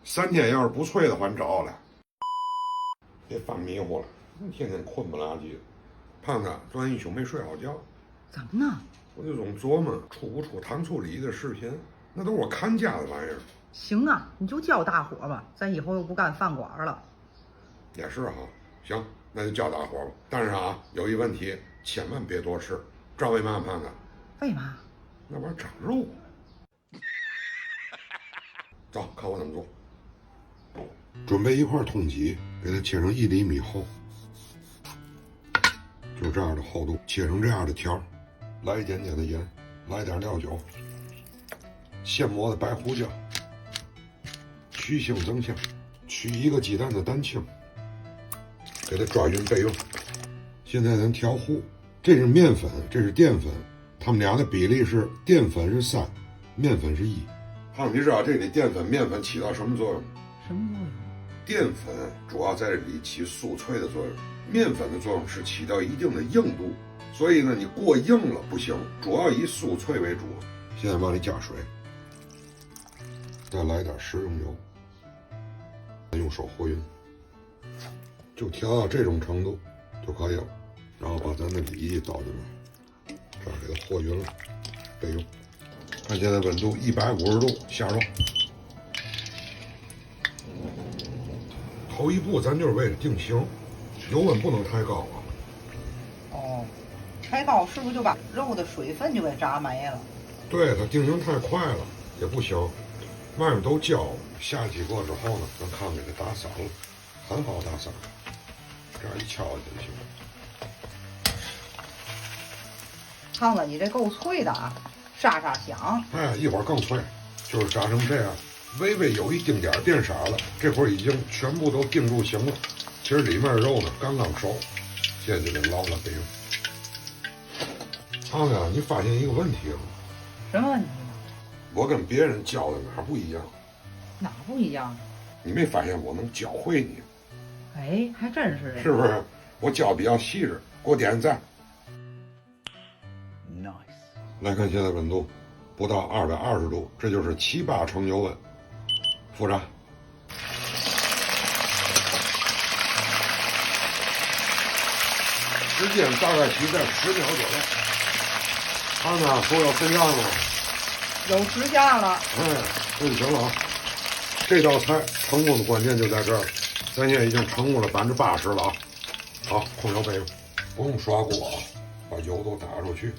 3天要是不脆的话，你找来。别犯迷糊了，你天天困不拉几的。胖子，昨天一宿没睡好觉。怎么呢？我就总琢磨出不出糖醋里脊的视频，那都是我看家的玩意儿。行啊，你就叫大伙吧，咱以后又不干饭馆了。也是哈，行，那就叫大伙吧。但是啊，有一问题，千万别多吃，知道为嘛吗，胖子？为嘛？那玩意儿长肉。走，看我怎么做。准备一块通脊，给它切成1厘米厚，就这样的厚度，切成这样的条，来一点点的盐，来点料酒，现磨的白胡椒，去腥增香，取1个鸡蛋的蛋清，给它抓匀备用。现在咱调糊，这是面粉，这是淀粉，它们俩的比例是淀粉是3，面粉是1。胖子，你知道这里淀粉、面粉起到什么作用？什么作用？淀粉主要在这里起酥脆的作用，面粉的作用是起到一定的硬度，所以呢，你过硬了不行，主要以酥脆为主。现在往里加水，再来点食用油，用手和匀，就调到这种程度就可以了。然后把咱的里脊倒进来，这样给它和匀了，备用。看现在温度150度下肉。头一步咱就是为了定型，油温不能太高啊。哦，太高是不是就把肉的水分就给炸没了？对，它定型太快了也不行，外面都焦了。下几个之后呢，咱看给它打散了，很好打散，这样一敲就行。胖子，你这够脆的啊，沙沙响。哎，一会儿更脆，就是炸成这样，微微有一丁点变色了，这会儿已经全部都定住形了。其实里面肉呢刚刚熟，现在就给捞了备用。胖子，你发现一个问题了吗？什么问题？我跟别人教的哪不一样？哪不一样？你没发现我能教会你？哎，还真是这。是不是？我教比较细致，给我点赞。Nice。来看现在温度，不到220度，这就是7、8成油温。复炸。时间大概需在10秒左右。看看说要分样了。有支架了。哎，这就行了啊。这道菜成功的关键就在这儿了，咱现在已经成功了80%了啊。好，控油备用，不用刷锅啊，把油都打出去，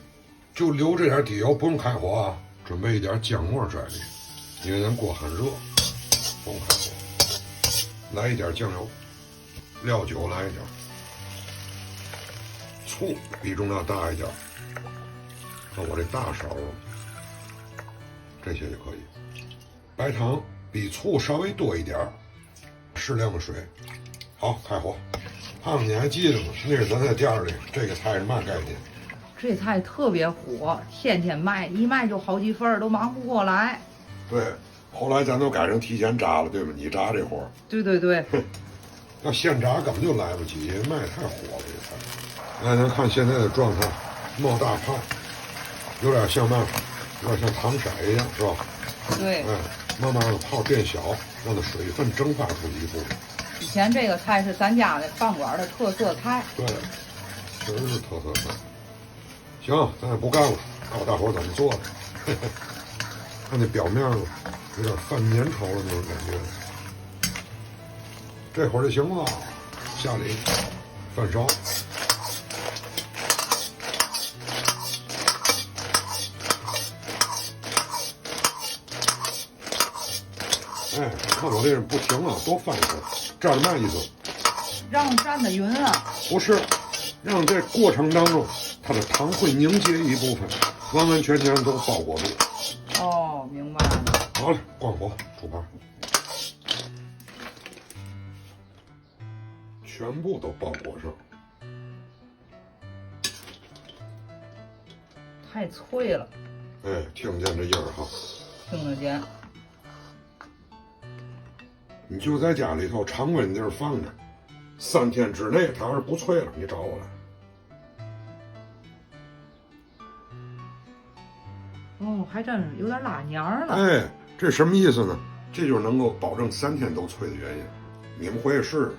就留这点底油，不用开火啊。准备一点姜末在里，因为咱锅很热，不用开火。来一点酱油，料酒来一点，醋比重要大一点。看我这大勺了，这些就可以。白糖比醋稍微多一点，适量的水。好，开火。胖子，你还记得吗？那是咱在店里这个菜是嘛概念？这菜特别火，天天卖，一卖就好几份儿，都忙不过来。对，后来咱都改成提前炸了，对吧？你炸这活儿。对对对。要现炸根本就来不及，卖太火了这菜。来，咱看现在的状态，冒大泡，有点像嘛？有点像糖色一样，是吧？对。哎，慢慢的泡变小，让它水分蒸发出一部分。以前这个菜是咱家的饭馆的特色菜。对，确实是特色菜。行，咱也不干了，告诉大伙儿怎么做的。看那表面了，有点泛粘稠了那种感觉。这会儿就行了，下里翻烧。哎，看我这人不停了，多翻一会儿，这样嘛意思？让蘸的匀啊。不是，让这过程当中它的糖会凝结一部分，完完全全都包裹住。哦，明白了。好了，关火，出盘，全部都包裹上。太脆了。哎，听见这音儿哈？听得见。你就在家里头常温地儿放着，3天之内它要是不脆了，你找我来。哦，还真是有点拉黏儿了。哎，这什么意思呢？这就是能够保证3天都脆的原因。你们回去试试。